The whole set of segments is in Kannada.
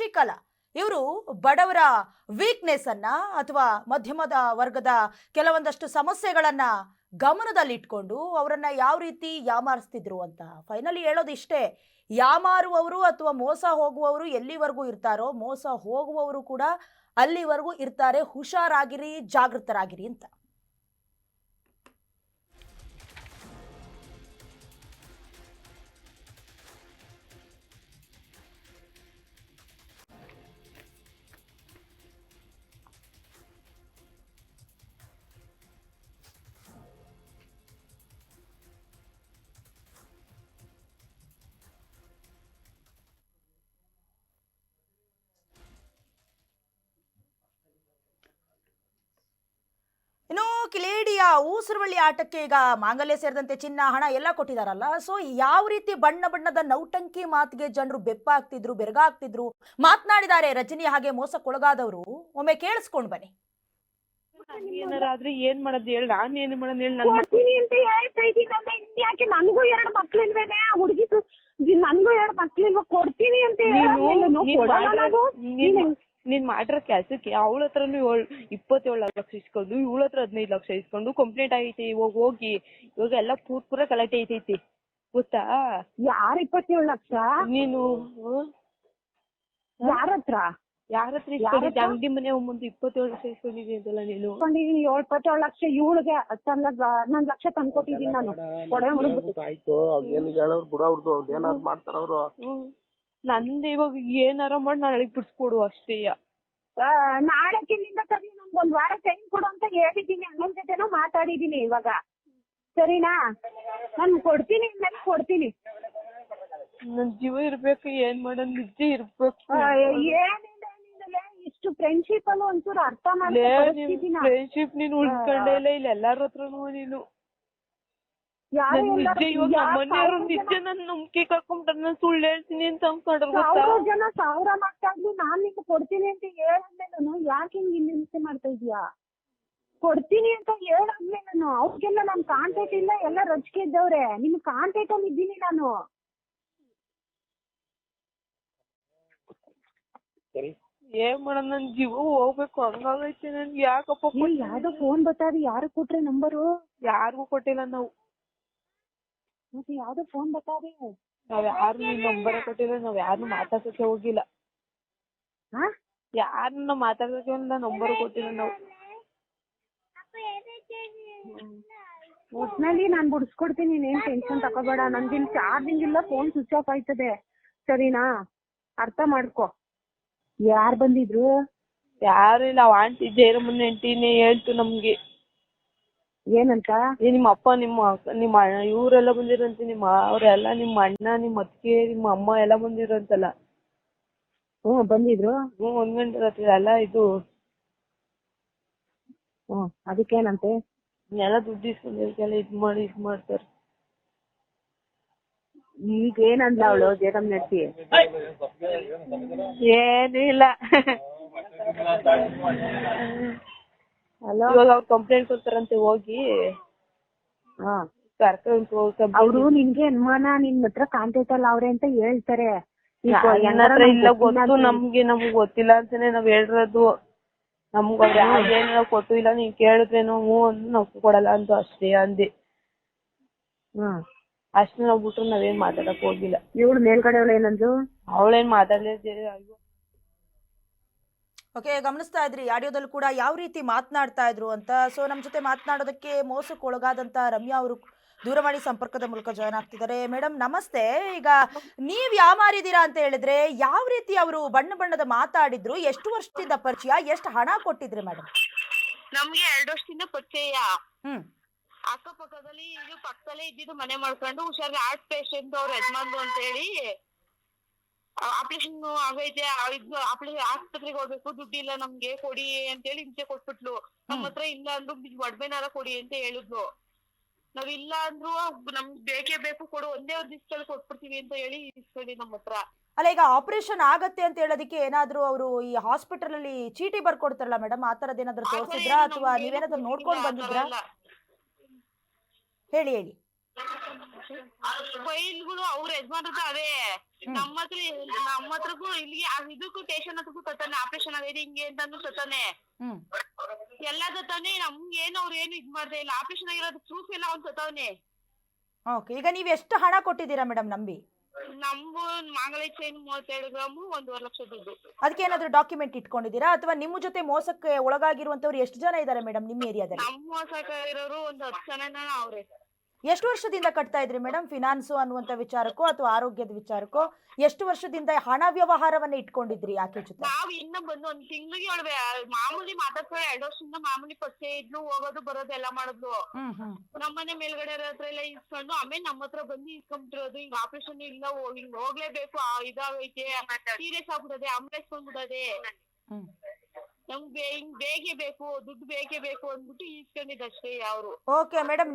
ಶಶಿಕಲಾ ಇವರು ಬಡವರ ವೀಕ್ನೆಸ್ ಅನ್ನ ಅಥವಾ ಮಧ್ಯಮದ ವರ್ಗದ ಕೆಲವೊಂದಷ್ಟು ಸಮಸ್ಯೆಗಳನ್ನ ಗಮನದಲ್ಲಿಟ್ಕೊಂಡು ಅವರನ್ನ ಯಾವ ರೀತಿ ಯಾಮಾರಿಸ್ತಿದ್ರು ಅಂತ ಫೈನಲಿ ಹೇಳೋದಿಷ್ಟೇ. ಯಾಮಾರುವವರು ಅಥವಾ ಮೋಸ ಹೋಗುವವರು ಎಲ್ಲಿವರೆಗೂ ಇರ್ತಾರೋ ಮೋಸ ಹೋಗುವವರು ಕೂಡ ಅಲ್ಲಿವರೆಗೂ ಇರ್ತಾರೆ. ಹುಷಾರಾಗಿರಿ, ಜಾಗೃತರಾಗಿರಿ ಅಂತ. ಇನ್ನು ಕಿಲೇಡಿಯ ಊಸುರುವಳ್ಳಿ ಆಟಕ್ಕೆ ಈಗ ಮಾಂಗಲ್ಯ ಸೇರಿದಂತೆ ಚಿನ್ನ, ಹಣ ಎಲ್ಲ ಕೊಟ್ಟಿದಾರಲ್ಲ. ಸೊ ಯಾವ ರೀತಿ ಬಣ್ಣ ಬಣ್ಣದ ನೌಟಂಕಿ ಮಾತಿಗೆ ಜನರು ಬೆಪ್ಪಾಗ್ತಿದ್ರು, ಬೆರಗಾಗ್ತಿದ್ರು ಮಾತನಾಡಿದ್ದಾರೆ ರಜನಿ ಹಾಗೆ ಮೋಸಕ್ಕೊಳಗಾದವರು. ಒಮ್ಮೆ ಕೇಳಿಸ್ಕೊಂಡ್ ಬನ್ನಿ. ಏನಾರಾದ್ರೆ ಏನ್ ಮಾಡೋದು ಹೇಳಿ, ನಾನ್ ಏನ್ ಮಾಡೋದು ಹೇಳಿ. ಯಾಕೆ ನನಗೂ 2 ಮಕ್ಳಿಲ್ವೇನೆ ಹುಡುಗಿದು, ನನ್ಗೂ 2 ಮಕ್ಳಿಲ್ವ ಕೊಡ್ತೀನಿ ಅಂತ ನೀನ್ ಮಾಡಿರೋ ಕೆಲ್ಸಕ್ಕೆ ಅವಳ ಹತ್ರನು 27 ಲಕ್ಷ ಇಸ್ಕೊಂಡು, ಇವಳ ಹತ್ರ 15 ಲಕ್ಷ ಇಸ್ಕೊಂಡು ಕಂಪ್ಲೇಂಟ್ ಆಗೈತಿ. ಇವಾಗ ಹೋಗಿ ಇವಾಗ ಎಲ್ಲ ಪೂರ ಕಲೆಕ್ಟ್ ಐತೈತಿ ಗೊತ್ತಾ? ಯಾರ 27 ಲಕ್ಷ? ನೀನು ಯಾರ ಹತ್ರ ಇಸ್ಕೊಂಡಿದ್ದೆ? ಅಂಗಡಿ ಮನೆ ಮುಂದೆ 27 ಲಕ್ಷ ಇಸ್ಕೊಂಡಿದ್ದೀನಿ ಅಂತಲ್ಲ ನೀನು? 27 ಲಕ್ಷ ಇವಳಿಗೆ 11 ಲಕ್ಷ ತಂದ್ಕೊಟ್ಟಿದ್ದೀನಿ ನಾನು. ನಂದು ಇವಾಗ ಏನಾರ ಮಾಡಿ ನಾಳೆ ಬಿಡ್ಸ್ಕೊಡು ಅಷ್ಟೇ. ನಾಳಕ್ಕಿಂದ ಸರಿ, ನಮ್ಗೊಂದ್ ವಾರ ಟೈಮ್ ಕೊಡು ಅಂತ ಹೇಳಿದ್ದೀನಿ. ಅಣ್ಣನ ಜೊತೆನೂ ಮಾತಾಡಿದೀನಿ. ಇವಾಗ ಸರಿನಾ? ನಾನು ಕೊಡ್ತೀನಿ, ಕೊಡ್ತೀನಿ. ನನ್ ಜೀವ ಇರ್ಬೇಕು, ಏನ್ ಮಾಡೋದ್ ನಿಜ ಇರ್ಬೇಕು. ಏನಿಲ್ಲ, ಇಷ್ಟು ಫ್ರೆಂಡ್ಶಿಪ್ ಅಲ್ಲೂ ಒಂಚೂರು ಅರ್ಥ ಮಾಡಿ. ಫ್ರೆಂಡ್ಶಿಪ್ ನೀನು ಉಳ್ಕೊಂಡೇ ಇಲ್ಲ, ಇಲ್ಲಿ ಎಲ್ಲಾರ ಹತ್ರನು ನೀನು. ನಿಜ ಇವಾಗ ನಮ್ಮನೆಯವರು ನಿಜ ನನ್ ನಂಬಿಕೆ ಕಳ್ಕೊಂಡ್ರೆ ನಾನು ಸುಳ್ಳು ಹೇಳ್ತೀನಿ ಅಂತ ಅನ್ಕೊಂಡ್ರೆ ಗೊತ್ತಾ? 1000 ಜನ 1000 ಮಾತಾಡ್ಲಿ ನಾನ್ ನಿಮ್ಗೆ ಕೊಡ್ತೀನಿ ಅಂತ ಹೇಳಾದ್ಮೇಲೆ ಯಾಕೆ ಹಿಂಗ್ ಹಿಂಸೆ ಮಾಡ್ತಾ ಇದೀಯಾ? ಕೊಡ್ತೀನಿ ಅಂತ ಹೇಳಾದ್ಮೇಲೆ ಅವ್ರಿಗೆಲ್ಲ ನನ್ ಕಾಂಟ್ಯಾಕ್ಟ್ ಇಲ್ಲ, ಎಲ್ಲ ರೊಚ್ಚಿಗೆ ಇದ್ದವ್ರೆ. ನಿಮ್ ಕಾಂಟ್ಯಾಕ್ಟ್ ಅಲ್ಲಿ ಇದ್ದೀನಿ ನಾನು. ಏನ್ ಮಾಡೋದ್, ನನ್ ಜೀವ ಹೋಗ್ಬೇಕು ಹಂಗಾಗೈತೆ ನನ್ಗೆ. ಯಾಕಪ್ಪ ಯಾವ್ದೋ ಫೋನ್ ಬತ್ತಾರಿ, ಯಾರು ಕೊಟ್ರೆ ನಂಬರು? ಯಾರಿಗೂ ಕೊಟ್ಟಿಲ್ಲ ನಾವು. ಮತ್ತೆ ಯಾವ್ದೋ ಫೋನ್ ಬತ್ತಾರಿ, ನಾವ್ ಯಾರು ನಿನ್ ನಂಬರ್ ಕೊಟ್ಟಿಲ್ಲ. ನಾವ್ ಯಾರನ್ನು ಮಾತಾಡ್ಸಕ್ಕೆ ಹೋಗಿಲ್ಲ. ಯಾರನ್ನ ಮಾತಾಡ್ಸಕ್ಕೆ ನಂಬರ್ ಕೊಟ್ಟಿಲ್ಲ ನಾವು. ಒಟ್ನಲ್ಲಿ ನಾನ್ ಬಿಡಿಸ್ಕೊಡ್ತೀನಿ, ನೀನೇನ್ ಟೆನ್ಷನ್ ತಗೋಬೇಡ. ನಂದಿಲ್ ಚಾರ್ಜಿಂಗ್ ಇಲ್ಲ, ಫೋನ್ ಸ್ವಿಚ್ ಆಫ್ ಆಯ್ತದೆ. ಸರಿನಾ? ಅರ್ಥ ಮಾಡ್ಕೊ. ಯಾರ್ ಬಂದಿದ್ರು? ಯಾರು ಇಲ್ಲ, ಆಂಟಿ ಜೈರಮ್ಮನ ಹೆಂಡತಿನೇ ಹೇಳ್ತು ನಮ್ಗೆ. ಏನಂತ? ನಿಮ್ಮ ಅಪ್ಪ ನಿಮ್ಮ ಇವರೆಲ್ಲ ಬಂದಿರಂತೆ, ಅವ್ರೆಲ್ಲ ನಿಮ್ಮ ಅಣ್ಣ, ನಿಮ್ಮ ಅತ್ತಿಗೆ, ನಿಮ್ಮ ಅಮ್ಮ ಎಲ್ಲ ಬಂದಿರಂತಲ್ಲ. ಬಂದಿದ್ರು. 1 ಗಂಟೆ ರಾತ್ರಿ ಎಲ್ಲ ಇದು. ಅದಕ್ಕೇನಂತೆ? ಎಲ್ಲ ದುಡ್ಡು ಇಸ್ಕೊಂಡಿರ್ಕೆಲ್ಲ ಇದ್ ಮಾಡ್ತಾರೆ. ಈಗ ಏನಂದ್ಲ ಅವಳು ಜಯರಾಮ್ ನಡ್ಸಿ? ಏನೂ ಇಲ್ಲ. ಇವಾಗ ಅವ್ರು ಕಂಪ್ಲೇಂಟ್ ಕೊಡ್ತಾರಂತೆ, ಹೋಗಿ ಅವ್ರು ನಿನ್ಗೆ ಅನುಮಾನ, ನಿನ್ ಹತ್ರ ಕಾಂಟ್ಯಾಕ್ಟ್ ಅಲ್ಲ ಅವ್ರೆ ಅಂತ ಹೇಳ್ತಾರೆ. ಇಲ್ಲ ಗೊತ್ತು ನಮ್ಗೆ ಗೊತ್ತಿಲ್ಲ ಅಂತಾನೆ ನಾವ್ ಹೇಳಿರೋದು. ನಮ್ಗ ಏನಾರ ಕೊಟ್ಟು ಇಲ್ಲ, ನೀವ್ ಕೇಳಿದ್ರೇನು ನಾವ್ ಕೊಡಲ್ಲ ಅಂತ ಅಷ್ಟೇ ಅಂದೆ. ಅಷ್ಟು ನಾವ್ ಬಿಟ್ರು ನಾವೇನ್ ಮಾತಾಡಕ್ ಹೋಗಿಲ್ಲ. ಇವಳು ಮೇಲ್ಗಡೆ ಅವಳು ಏನಂದ್ರು? ಅವಳೇನ್ ಮಾತಾಡ್ಲಿಲ್ಲ. ಓಕೆ, ಗಮನಿಸ್ತಾ ಇದ್ರಿ ಆಡಿಯೋದಲ್ಲಿ ಕೂಡ ಯಾವ ರೀತಿ ಮಾತನಾಡ್ತಾ ಇದ್ರು ಅಂತ. ಸೊ ನಮ್ಮ ಜೊತೆ ಮಾತನಾಡೋದಕ್ಕೆ ಮೋಸಕ್ಕೊಳಗಾದಂತ ರಮ್ಯಾ ಅವರು ದೂರವಾಣಿ ಸಂಪರ್ಕದ ಮೂಲಕ ಜಾಯ್ನ್ ಆಗ್ತಿದ್ದಾರೆ. ಮೇಡಮ್ ನಮಸ್ತೆ. ಈಗ ನೀವ್ ಯಾಮಾರಿದೀರಾ ಅಂತ ಹೇಳಿದ್ರೆ ಯಾವ ರೀತಿ ಅವರು ಬಣ್ಣ ಬಣ್ಣದ ಮಾತಾಡಿದ್ರು? ಎಷ್ಟು ವರ್ಷದಿಂದ ಪರಿಚಯ? ಎಷ್ಟು ಹಣ ಕೊಟ್ಟಿದ್ರಿ ಮೇಡಮ್? ನಮ್ಗೆ 2 ವರ್ಷದಿಂದ ಪರಿಚಯ. ಅಕ್ಕಪಕ್ಕದಲ್ಲಿ ಇದು ಪಕ್ಕದಲ್ಲೇ ಇದ್ದಿದ್ದು ಮನೆ ಮಾಡ್ಕೊಂಡು, ಹುಷಾರ್ ಹಾರ್ಟ್ ಪೇಷಂಟ್ ಅವ್ರ ಯಜಮಾನ್ರು ಅಂತ ಹೇಳಿ ಆಪರೇಷನ್ ಆಗೈತೆ, ಆಸ್ಪತ್ರೆಗೆ ಹೋಗ್ಬೇಕು, ದುಡ್ಡಿಲ್ಲ ನಮ್ಗೆ ಕೊಡಿ ಅಂತ ಹೇಳಿ ಹಿಂಸೆ ಕೊಟ್ಬಿಟ್ಲು. ನಮ್ಮ ಹತ್ರ ಇಲ್ಲ ಅಂದ್ರು ಒಡವೆನಾರ ಕೊಡಿ ಅಂತ ಹೇಳಿದ್ಲು. ನಾವಿಲ್ಲ ಅಂದ್ರು ನಮ್ಗೆ ಬೇಕೇ ಬೇಕು, ಕೊಡು, ಒಂದೇ ಒಂದ್ ದಿವಸದಲ್ಲಿ ಕೊಟ್ಬಿಡ್ತೀವಿ ಅಂತ ಹೇಳಿ ಇಸ್ಕೊಳ್ಳಿ ನಮ್ಮ ಹತ್ರ. ಅಲ್ಲ, ಈಗ ಆಪರೇಷನ್ ಆಗತ್ತೆ ಅಂತ ಹೇಳೋದಕ್ಕೆ ಏನಾದ್ರು ಅವರು ಈ ಹಾಸ್ಪಿಟಲ್ ಅಲ್ಲಿ ಚೀಟಿ ಬರ್ಕೊಡ್ತಾರಲ್ಲ ಮೇಡಮ್, ಆ ತರದ್ ಏನಾದ್ರು ತೋರಿಸಿದ್ರಾ ಅಥವಾ ನೀವೇನಾದ್ರು ನೋಡ್ಕೊಂಡ್ ಬಂದಿದ್ರಾ? ಹೇಳಿ. ಫೈಲ್ಗಳು ಅವ್ರ ಯಜಮಾನ್ರದ್ದು ಅವೇ ನಮ್ಮ ಹತ್ರಗೂ ಇಲ್ಲಿಗೆ ಇದಕ್ಕೂ ಸ್ಟೇಷನ್ ಹತ್ರಕ್ಕೂ ತತ್ತಾನೆ ಆಪರೇಷನ್ ಆಗೈತೆ ಹಿಂಗೆ ಅಂತಾನು ತತ್ತಾನೆ ಎಲ್ಲ ತತ್ತಾನೆ ನಮ್ಗೆ ಏನು ಅವ್ರು ಏನು ಇದ್ ಮಾಡ್ದೆ ಇಲ್ಲ ಆಪರೇಷನ್ ಆಗಿರೋದು ಪ್ರೂಫ್ ಎಲ್ಲ ಅವ್ನು ತತ್ತವನೆ. ಓಕೆ, ಈಗ ನೀವು ಎಷ್ಟು ಹಣ ಕೊಟ್ಟಿದ್ದೀರಾ ಮೇಡಮ್ ನಂಬಿ? ನಮ್ಗೂ ಮಾಂಗಲ್ಯ ಚೈನ್ 32 ಗ್ರಾಮು 1.5 ಲಕ್ಷ ದುಡ್ಡು. ಅದಕ್ಕೆ ಏನಾದ್ರು ಡಾಕ್ಯುಮೆಂಟ್ ಇಟ್ಕೊಂಡಿದ್ದೀರಾ ಅಥವಾ ನಿಮ್ಮ ಜೊತೆ ಮೋಸಕ್ಕೆ ಒಳಗಾಗಿರುವಂತವ್ರು ಎಷ್ಟು ಜನ ಇದ್ದಾರೆ ಮೇಡಮ್ ನಿಮ್ಮ ಏರಿಯಾದಲ್ಲಿ? ನಮ್ಮ ಮೋಸಕ ಇರೋರು ಒಂದು 10 ಜನ ಅವ್ರೆ. ಎಷ್ಟು ವರ್ಷದಿಂದ ಕಟ್ತಾ ಇದ್ರಿ ಮೇಡಮ್ ಫಿನಾನ್ಸು ಅನ್ನುವಂತ ವಿಚಾರಕ್ಕೋ ಅಥವಾ ಆರೋಗ್ಯದ ವಿಚಾರಕ್ಕೋ? ಎಷ್ಟು ವರ್ಷದಿಂದ ಹಣ ವ್ಯವಹಾರವನ್ನ ಇಟ್ಕೊಂಡಿದ್ರಿ ಆಕೆ ಜೊತೆ? ನಾವ್ ಇನ್ನ ಬಂದು ಒಂದ್ ತಿಂಗಳಿಗೆ ಒಳಗೆ ಮಾಮೂಲಿ ಮಾತಾಡ್ತಾರೆ. 2 ವರ್ಷದಿಂದ ಮಾಮೂಲಿ ಪರಿಚಯ ಇದ್ಲು, ಹೋಗೋದು ಬರೋದು ಎಲ್ಲ ಮಾಡಿದ್ಲು. ನಮ್ಮನೆ ಮೇಲ್ಗಡೆ ಹತ್ರ ಎಲ್ಲ ಇಸ್ಕೊಂಡು ಆಮೇಲೆ ನಮ್ಮ ಹತ್ರ ಬಂದು ಇಸ್ಕೊಂಡ್ಬಿಟ್ಟಿರೋದು. ಹಿಂಗ್ ಆಪರೇಷನ್ ಇಲ್ಲ ಹಿಂಗ್ ಹೋಗ್ಲೇಬೇಕು, ಇದಾಗೈತೆ, ಸೀರಿಯಸ್ ಆಗ್ಬಿಡದೆ, ಆಂಬುಲೆನ್ಸ್ ಬಂದ್ಬಿಡದೆ, ನಮ್ಗೆ ಹಿಂಗ್ ಬೇಕೇ ಬೇಕು, ದುಡ್ಡು ಬೇಕೇ ಬೇಕು ಅಂದ್ಬಿಟ್ಟು ಇಸ್ಕೊಂಡಿದ್ದಷ್ಟೇ ಅವರು. ಓಕೆ ಮೇಡಮ್,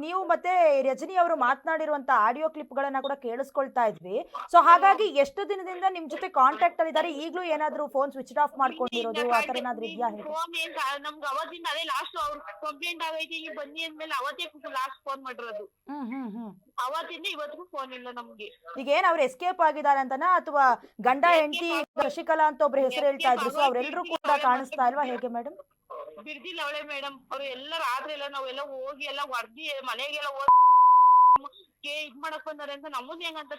ನೀವು ಮತ್ತೆ ರಜನಿ ಅವರು ಮಾತನಾಡಿರುವಂತ ಆಡಿಯೋ ಕ್ಲಿಪ್ ಗಳನ್ನ ಕೂಡ ಕೇಳಿಸ್ಕೊಳ್ತಾ ಇದ್ವಿ. ಸೊ ಹಾಗಾಗಿ ಎಷ್ಟು ದಿನದಿಂದ ನಿಮ್ ಜೊತೆ ಕಾಂಟ್ಯಾಕ್ಟ್ ಅಲ್ಲಿ ಇದಾರೆ? ಈಗಲೂ ಏನಾದ್ರು ಫೋನ್ ಸ್ವಿಚ್ ಆಫ್ ಮಾಡ್ಕೊಂಡಿರೋದು ಆತರ ಏನಾದ್ರು ಇದೆಯಾ? ಫೋನ್ ಏನ್ ನಮ್ಗೆ ಅವತ್ತಿಂದ ಅದೇ ಲಾಸ್ಟ್ ಅವ್ರು ಕಂಪ್ಲೇಂಟ್ ಆಗೈತಿ ಈಗ ಬನ್ನಿ ಅಂದ್ಮೇಲೆ ಅವತ್ತೇ ಲಾಸ್ಟ್ ಫೋನ್ ಮಾಡಿರೋದು. ಅವತ್ತಿಂದ ಇವತ್ತಿಗೂ ಫೋನ್ ಇಲ್ಲ ನಮ್ಗೆ. ಈಗ ಏನ್ ಅವ್ರು ಎಸ್ಕೇಪ್ ಆಗಿದ್ದಾರೆ ಅಂತನಾ ಅಥವಾ ಗಂಡ ಹೆಂಡತಿ ಶಶಿಕಲಾ ಅಂತ ಒಬ್ರು ಹೆಸರು ಹೇಳ್ತಾ ಇದ್ರು, ಸೊ ಅವರೆಲ್ಲರೂ ಕೂಡ ಕಾಣಿಸ್ತಾ ಇಲ್ವಾ ಹೇಗೆ ಮೇಡಮ್? ಬಿಡ್ದಿಲ್ಲ ಅವಳೆ ಮೇಡಮ್. ಅವ್ರು ಎಲ್ಲ ರಾತ್ರಿ ಎಲ್ಲ ನಾವೆಲ್ಲ ಹೋಗಿ ಎಲ್ಲ ಹೊರ್ದಿ ಮನೆಗೆಲ್ಲ ಇದ್ ಮಾಡಕ್ ಬಂದಾರೆ ಅಂತ ನಮ್ಮದ್ ಹೆಂಗಂತ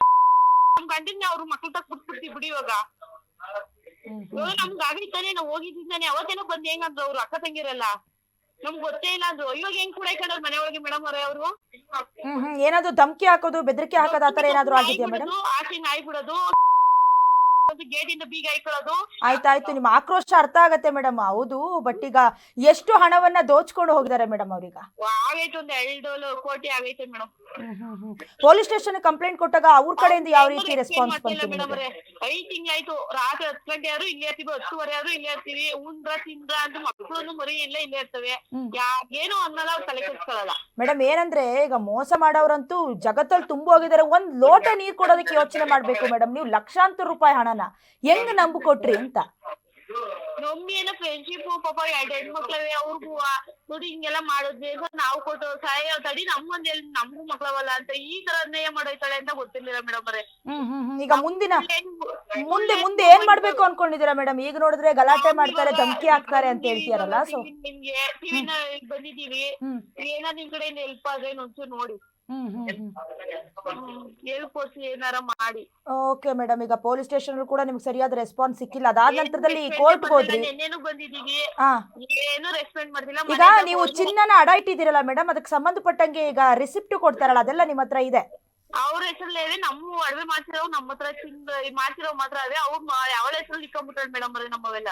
ನಮ್ ಗಂಡಿನ ಅವ್ರು ಮಕ್ಳ ತಕ್ ಬಿಟ್ಬಿಡ್ತೀವಿ ಬಿಡಿ. ಇವಾಗ ನಮ್ಗೆ ಆಗಿತ್ತಾನೆ ನಾವ್ ಹೋಗಿದ್ದಾನೆ ಅವತ್ತೇನೋ ಬಂದ್ ಹೆಂಗಂದ್ರು ಅವ್ರು ಅಕ್ಕ ತಂಗಿರಲ್ಲ ನಮ್ಗ್ ಗೊತ್ತೇ ಇಲ್ಲ ಅಂದ್ರು. ಇವಾಗ ಹೆಂಗ್ ಕೂಡ ಇಟ್ಕೊಂಡ್ರು ಮನೆ ಒಳಗೆ ಮೇಡಮ್ ಅವರೇ ಅವರು? ಏನಾದ್ರು ಧಮ್ಕಿ ಹಾಕೋದು ಬೆದರಿಕೆ ಹಾಕೋದು ಆತರ ಏನಾದ್ರು ಆಗಿದೆಯಾ ಮೇಡಮ್? ಆಚೆ ನಾಯಿ ಬಿಡೋದು, ಗೇಟ್ ಇಂದ ಬೀಗ ಹಾಕೊಳ್ಳೋದು. ಆಯ್ತಾಯ್ತು, ನಿಮ್ ಆಕ್ರೋಶ ಅರ್ಥ ಆಗತ್ತೆ ಮೇಡಮ್. ಹೌದು, ಬಟ್ ಈಗ ಎಷ್ಟು ಹಣವನ್ನ ದೋಚ್ಕೊಂಡು ಹೋಗಿದ್ದಾರೆ ಮೇಡಮ್ ಅವ್ರೀಗ? ಆಗೈತೆ ಒಂದ್ 2 ಕೋಟಿ ಆಗೈತೆ ಮೇಡಮ್. ಪೊಲೀಸ್ ಸ್ಟೇಷನ್ ಕಂಪ್ಲೇಂಟ್ ಕೊಟ್ಟಾಗ ಅವ್ರ ಕಡೆಯಿಂದ ಯಾವ ರೀತಿ ರೆಸ್ಪಾನ್ಸ್ ಬಂತು? 5 ತಿಂಗಳಾಯ್ತು. ರಾತ್ರಿ 10 ಗಂಟೆ ಆದ್ರೂ ಇಲ್ಲೇ ಇರ್ತೀವಿ, 10:30 ಆದ್ರೂ ಇಲ್ಲೇ ಇರ್ತೀವಿ. ಉಂಡ್ರ ತಿಂದ್ರ ಅಂತ ಮಕ್ಕಳು ಮರಿ ಇಲ್ಲೇ ಇರ್ತವೆ. ಏನು ಅನ್ನಲ್ಲ, ಅವ್ರು ತಲೆ ಕೆಡ್ಸ್ಕೊಳಲ್ಲ ಮೇಡಮ್. ಏನಂದ್ರೆ ಈಗ ಮೋಸ ಮಾಡೋರಂತೂ ಜಗತ್ತಲ್ಲಿ ತುಂಬ ಹೋಗಿದ್ದಾರೆ. ಒಂದ್ ಲೋಟ ನೀರ್ ಕೊಡೋದಕ್ಕೆ ಯೋಚನೆ ಮಾಡ್ಬೇಕು ಮೇಡಮ್. ನೀವು ಲಕ್ಷಾಂತರ ರೂಪಾಯಿ ಹಣನ ಹೆಂಗ್ ನಂಬು ಕೊಟ್ರಿ ಅಂತ? ನಮ್ಮಿ ಏನೋ ಫ್ರೆಂಡ್ಶಿಪ್ ಪಾಪ 2 ಹೆಣ್ಮಕ್ಳವೆ ಅವ್ರಿಗೂ ನೋಡಿ ಹಿಂಗೆಲ್ಲ ಮಾಡೋದ್ವಿ ನಾವು ಕೊಟ್ಟು ಸಹಾಯ ತಡಿ ನಮ್ಗೂ ಮಕ್ಳವಲ್ಲ ಅಂತ ಈ ತರ ಅನ್ಯಾಯ ಮಾಡೋಯ್ತಾಳೆ ಅಂತ ಗೊತ್ತಿರ್ಲಿಲ್ಲ ಮೇಡಮ್ ಅವರೇ. ಈಗ ಮುಂದೆ ಏನ್ ಮಾಡ್ಬೇಕು ಅನ್ಕೊಂಡಿದೀರಾ ಮೇಡಮ್? ಈಗ ನೋಡಿದ್ರೆ ಗಲಾಟೆ ಮಾಡ್ತಾರೆ, ಧಮಕಿ ಹಾಕ್ತಾರೆ ಅಂತ ಹೇಳ್ತೀರಲ್ಲ. ಸೊ ನಿಮ್ಗೆ ಟಿವಿನ ಬಂದಿದೀವಿ, ಏನಾರ ನಿಮ್ ಕಡೆ ಹೆಲ್ಪ್ ಆದ್ರೆ ಒಂಚೂರು ನೋಡಿ ಹೇಳ್ಕೊಡ್ಸಿ ಏನಾರ ಮಾಡಿ. ಓಕೆ ಮೇಡಮ್, ಈಗ ಪೊಲೀಸ್ ಸ್ಟೇಷನ್ ಕೂಡ ನಿಮ್ಗೆ ಸರಿಯಾದ ರೆಸ್ಪಾನ್ಸ್ ಸಿಕ್ಕಿಲ್ಲ. ಅದಾದ ನಂತರದಲ್ಲಿ ಕೋರ್ಟ್ ಹೋದ್ರಿ, ನೆನ್ನೆನೂ ಬಂದಿದೀವಿ, ಏನು ರೆಸ್ಪಾಂಡ್ ಮಾಡ್ತಿಲ್ಲ. ಈಗ ನೀವು ಚಿನ್ನನ ಅಡ ಇಟ್ಟಿದ್ದೀರಲ್ಲ ಮೇಡಮ್, ಅದಕ್ಕೆ ಸಂಬಂಧಪಟ್ಟಂಗೆ ಈಗ ರಿಸಿಪ್ಟ್ ಕೊಡ್ತಾರಲ್ಲ ಅದೆಲ್ಲ ನಿಮ್ಮ ಹತ್ರ ಇದೆ? ಅವ್ರ ಹೆಸರಲ್ಲೇ ನಮ್ಮ ಒಡವೆ ಮಾಡ್ತಿರೋ ನಮ್ಮ ಹತ್ರ ಮಾಡ್ತಿರೋ ಮಾತ್ರ ಅದೇ. ಅವ್ರು ಅವಳ ಹೆಸರಲ್ಲಿ ಇಟ್ಕೊಂಡ್ಬಿಟ್ಟಾಳೆ ಮೇಡಮ್ ಅವ್ರೆ ನಮ್ಮವೆಲ್ಲ.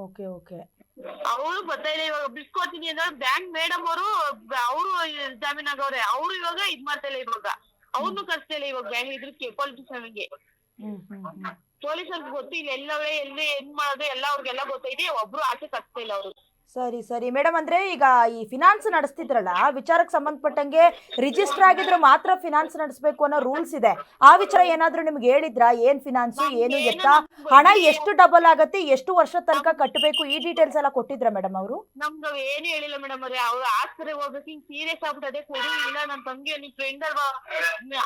Okay okay. ಅವಳು ಬರ್ತಾ ಇಲ್ಲ ಇವಾಗ ಬಿಸ್ಕೊಡ್ತೀನಿ ಅಂದ್ರೆ ಬ್ಯಾಂಕ್ ಮೇಡಮ್ ಅವರು ಜಾಮೀನ್ ಆಗವ್ರೆ. ಅವ್ರು ಇವಾಗ ಇದ್ ಮಾಡ್ತಾ ಇಲ್ಲ, ಇವಾಗ ಅವ್ರನ್ನು ಕರ್ಸ್ತಾ ಇಲ್ಲ ಇವಾಗ ಬ್ಯಾಂಕ್ ಇದ್ರಕ್ಕೆ ಪೊಲಿಟಿಷನ್ಗೆ. ಪೊಲೀಸರ್ಗೆ ಗೊತ್ತಿಲ್ಲ ಎಲ್ಲವೇ ಎಲ್ಲಿ ಏನ್ ಮಾಡೋದು ಎಲ್ಲ ಅವ್ರಿಗೆಲ್ಲ ಗೊತ್ತೈತಿ. ಒಬ್ರು ಆಚೆ ಕರ್ಸ್ತಾ ಇಲ್ಲ ಅವ್ರು. ಸರಿ ಮೇಡಮ್, ಅಂದ್ರೆ ಈಗ ಈ ಫಿನಾನ್ಸ್ ನಡೆಸ್ತಿದ್ರಲ್ಲ, ವಿಚಾರಕ್ಕೆ ಸಂಬಂಧಪಟ್ಟಂಗೆ ರಿಜಿಸ್ಟರ್ ಆಗಿದ್ರೆ ಮಾತ್ರ ಫಿನಾನ್ಸ್ ನಡೆಸಬೇಕು ಅನ್ನೋ ರೂಲ್ಸ್ ಇದೆ. ಆ ವಿಚಾರ ಏನಾದ್ರೂ ನಿಮ್ಗೆ ಹೇಳಿದ್ರಾ? ಏನ್ ಫಿನಾನ್ಸ್ ಏನು ಎತ್ತ, ಹಣ ಎಷ್ಟು ಡಬಲ್ ಆಗತ್ತೆ, ಎಷ್ಟು ವರ್ಷ ತನಕ ಕಟ್ಟಬೇಕು, ಈ ಡೀಟೇಲ್ಸ್ ಎಲ್ಲ ಕೊಟ್ಟಿದ್ರ ಮೇಡಮ್ ಅವರು? ನಮ್ಗೆ ಏನು ಹೇಳಿಲ್ಲ ಮೇಡಮ್ ಅವ್ರೆ. ಅವ್ರು ಆಸ್ಪತ್ರೆಗೆ ಹೋಗ್ಬೇಕು, ಹಿಂಗ್ ಸೀರಿಯಸ್ ಆಗ್ಬಿಟ್ಟದೆ ಕೊಡು ಇಲ್ಲ ನನ್ನ ತಂಗಿ ನಿನ್ ಫ್ರೆಂಡ್ ಅಲ್ವಾ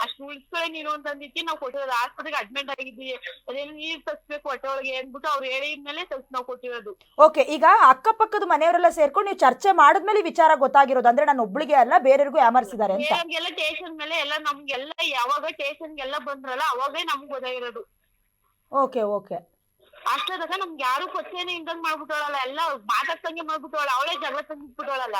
ಅಷ್ಟು ಉಳಿಸ್ಕೊಳ್ಳಿ ನೀನು ಅಂತಂದಿಕ್ಕೆ ನಾವು ಕೊಟ್ಟಿರೋದು. ಆಸ್ಪತ್ರೆಗೆ ಅಡ್ಮಿಟ್ ಆಗಿದ್ವಿ, ಅದೇನು ನೀರ್ ತಗ್ಸ್ಬೇಕು ಹೊಟ್ಟೆ ಒಳಗೆ ಅಂದ್ಬಿಟ್ಟು ಅವ್ರು ಹೇಳಿದ್ಮೇಲೆ ನಾವು ಕೊಟ್ಟಿರೋದು. ಓಕೆ, ಈಗ ಅಕ್ಕಪಕ್ಕದ ಮನೆಯವರೆಲ್ಲ ಸೇರ್ಕೊಂಡು ನೀವು ಚರ್ಚೆ ಮಾಡಿದ್ಮೇಲೆ ವಿಚಾರ ಗೊತ್ತಾಗಿರೋದು, ಅಂದ್ರೆ ನಾನು ಒಬ್ಳಿಗೆ ಅಲ್ಲ ಬೇರೆಯವ್ರಿಗೂ ಯಾಮರ್ಸಿದ್ದಾರೆ ಅಂತ? ಎಲ್ಲ ಸ್ಟೇಷನ್ ಮೇಲೆ ಎಲ್ಲ ನಮ್ಗೆಲ್ಲ ಯಾವಾಗ ಸ್ಟೇಷನ್ಗೆಲ್ಲ ಬಂದ್ರಲ್ಲ ಅವಾಗೇ ನಮ್ಗೆ ಗೊತ್ತಾಗಿರೋದು. Okay okay. ಅಷ್ಟದಾಗ ನಮ್ಗೆ ಯಾರು ಕೊಚ್ಚೇನೆ ಇಂದಂಗ್ ಮಾಡ್ಬಿಟ್ಟೋಳಲ್ಲ, ಎಲ್ಲ ಮಾತಾಡ್ತಂಗೆ ಮಾಡ್ಬಿಟ್ಟೋಳ, ಅವಳೇ ಜಗಳ ತಂದ್ಬಿಟ್ಟೋಳಲ್ಲ.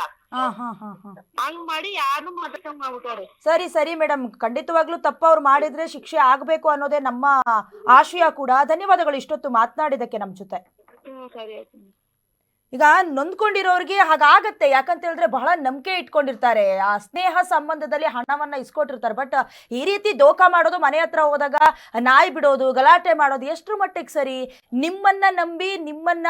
ಹಂಗ್ ಮಾಡಿ ಯಾರು ಮಾತಾಡ್ತಂಗ್ ಮಾಡ್ಬಿಟ್ಟವ್ರೆ. ಸರಿ ಮೇಡಮ್, ಖಂಡಿತವಾಗ್ಲೂ ತಪ್ಪು ಅವ್ರು ಮಾಡಿದ್ರೆ ಶಿಕ್ಷೆ ಆಗ್ಬೇಕು ಅನ್ನೋದೇ ನಮ್ಮ ಆಶಯ ಕೂಡ. ಧನ್ಯವಾದಗಳು ಇಷ್ಟೊತ್ತು ಮಾತನಾಡಿದಕ್ಕೆ ನಮ್ಮ ಜೊತೆ. ಸರಿ ಆಯ್ತು. ಈಗ ನೊಂದ್ಕೊಂಡಿರೋರಿಗೆ ಹಾಗಾಗತ್ತೆ, ಯಾಕಂತ ಹೇಳಿದ್ರೆ ಬಹಳ ನಂಬಿಕೆ ಇಟ್ಕೊಂಡಿರ್ತಾರೆ, ಆ ಸ್ನೇಹ ಸಂಬಂಧದಲ್ಲಿ ಹಣವನ್ನ ಇಸ್ಕೊಟ್ಟಿರ್ತಾರೆ. ಬಟ್ ಈ ರೀತಿ ದೋಖ ಮಾಡೋದು, ಮನೆ ಹತ್ರ ಹೋದಾಗ ನಾಯಿ ಬಿಡೋದು, ಗಲಾಟೆ ಮಾಡೋದು ಎಷ್ಟ್ರ ಮಟ್ಟಿಗೆ ಸರಿ? ನಿಮ್ಮನ್ನ ನಂಬಿ ನಿಮ್ಮನ್ನ